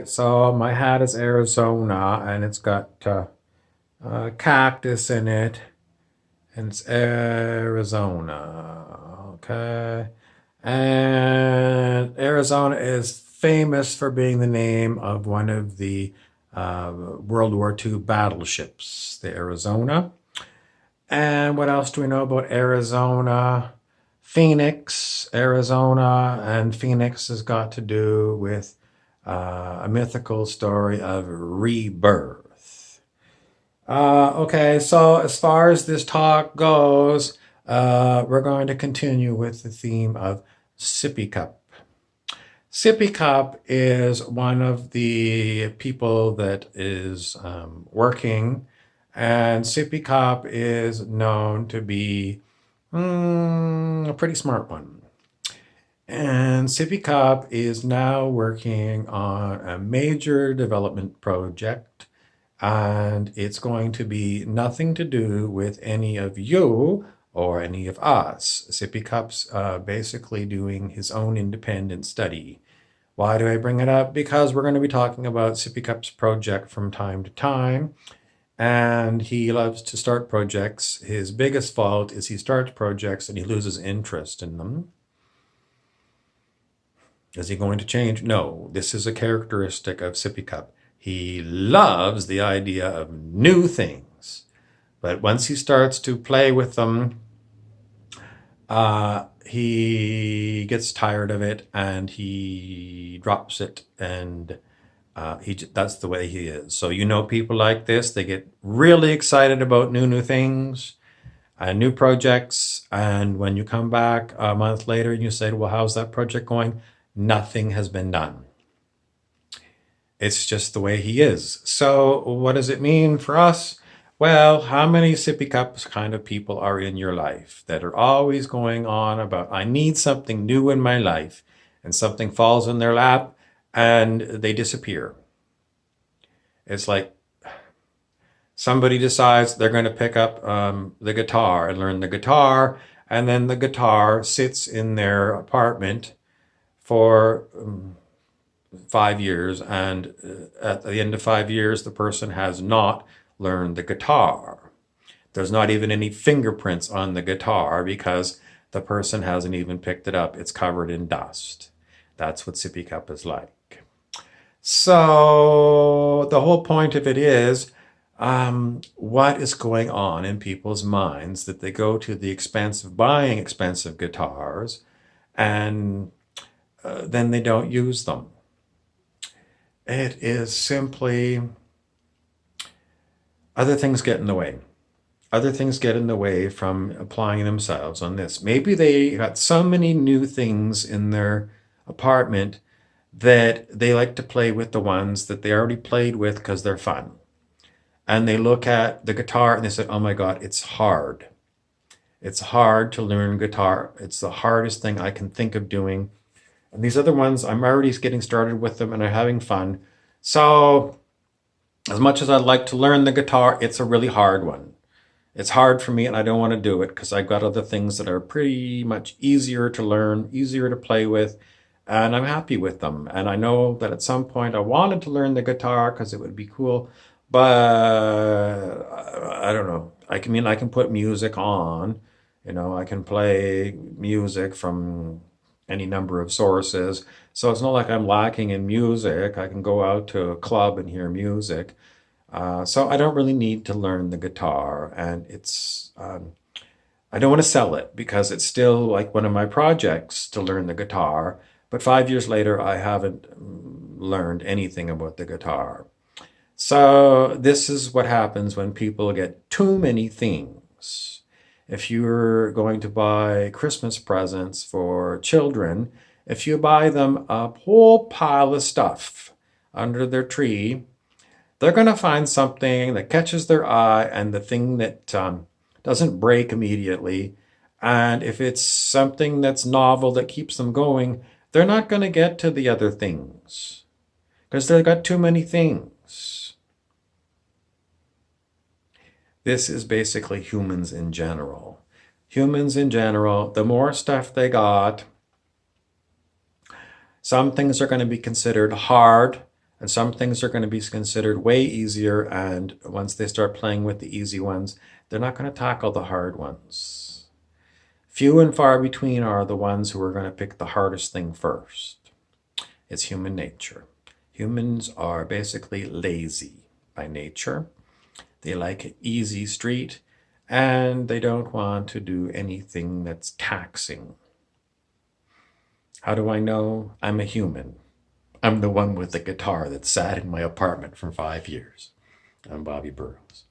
So my hat is Arizona, and it's got cactus in it, and it's Arizona. Okay, and Arizona is famous for being the name of one of the World War II battleships, the Arizona. And what else do we know about Arizona? Phoenix, Arizona, and Phoenix has got to do with a mythical story of rebirth. Okay, so as far as this talk goes, we're going to continue with the theme of Sippy Cup. Sippy Cup is one of the people that is working, and Sippy Cup is known to be a pretty smart one. And Sippy Cup is now working on a major development project, and it's going to be nothing to do with any of you or any of us. Sippy Cup's basically doing his own independent study. Why do I bring it up? Because we're going to be talking about Sippy Cup's project from time to time, and he loves to start projects. His biggest fault is he starts projects and he loses interest in them. Is he going to change? No, this is a characteristic of Sippy Cup. He loves the idea of new things, but once he starts to play with them, he gets tired of it and he drops it, and that's the way he is. So you know people like this, they get really excited about new things and new projects, and when you come back a month later and you say, well, how's that project going? Nothing has been done. It's just the way he is. So what does it mean for us? Well, how many sippy cups kind of people are in your life that are always going on about, I need something new in my life, and something falls in their lap and they disappear? It's like somebody decides they're going to pick up the guitar and learn the guitar, and then the guitar sits in their apartment for 5 years, and at the end of 5 years, the person has not learned the guitar. There's not even any fingerprints on the guitar because the person hasn't even picked it up. It's covered in dust. That's what Sippy Cup is like. So the whole point of it is, what is going on in people's minds that they go to the expense of buying expensive guitars, and then they don't use them. It is simply other things get in the way. Other things get in the way from applying themselves on this. Maybe they got so many new things in their apartment that they like to play with the ones that they already played with because they're fun. And they look at the guitar and they say, oh my God, it's hard. It's hard to learn guitar. It's the hardest thing I can think of doing. And these other ones, I'm already getting started with them and I'm having fun. So as much as I'd like to learn the guitar, it's a really hard one. It's hard for me and I don't want to do it because I've got other things that are pretty much easier to learn, easier to play with, and I'm happy with them. And I know that at some point I wanted to learn the guitar because it would be cool, but I don't know. I can put music on, I can play music from any number of sources. So it's not like I'm lacking in music. I can go out to a club and hear music. So I don't really need to learn the guitar, and I don't want to sell it because it's still like one of my projects to learn the guitar. But 5 years later, I haven't learned anything about the guitar. So this is what happens when people get too many things. If you're going to buy Christmas presents for children, if you buy them a whole pile of stuff under their tree, they're going to find something that catches their eye and the thing that doesn't break immediately. And if it's something that's novel that keeps them going, they're not going to get to the other things because they've got too many things. This is basically humans in general. Humans in general, the more stuff they got, some things are going to be considered hard And some things are going to be considered way easier, and once they start playing with the easy ones, they're not going to tackle the hard ones. Few and far between are the ones who are going to pick the hardest thing first. It's human nature. Humans are basically lazy by nature. They like an easy street, and they don't want to do anything that's taxing. How do I know? I'm a human. I'm the one with the guitar that sat in my apartment for 5 years. I'm Bobby Burrows.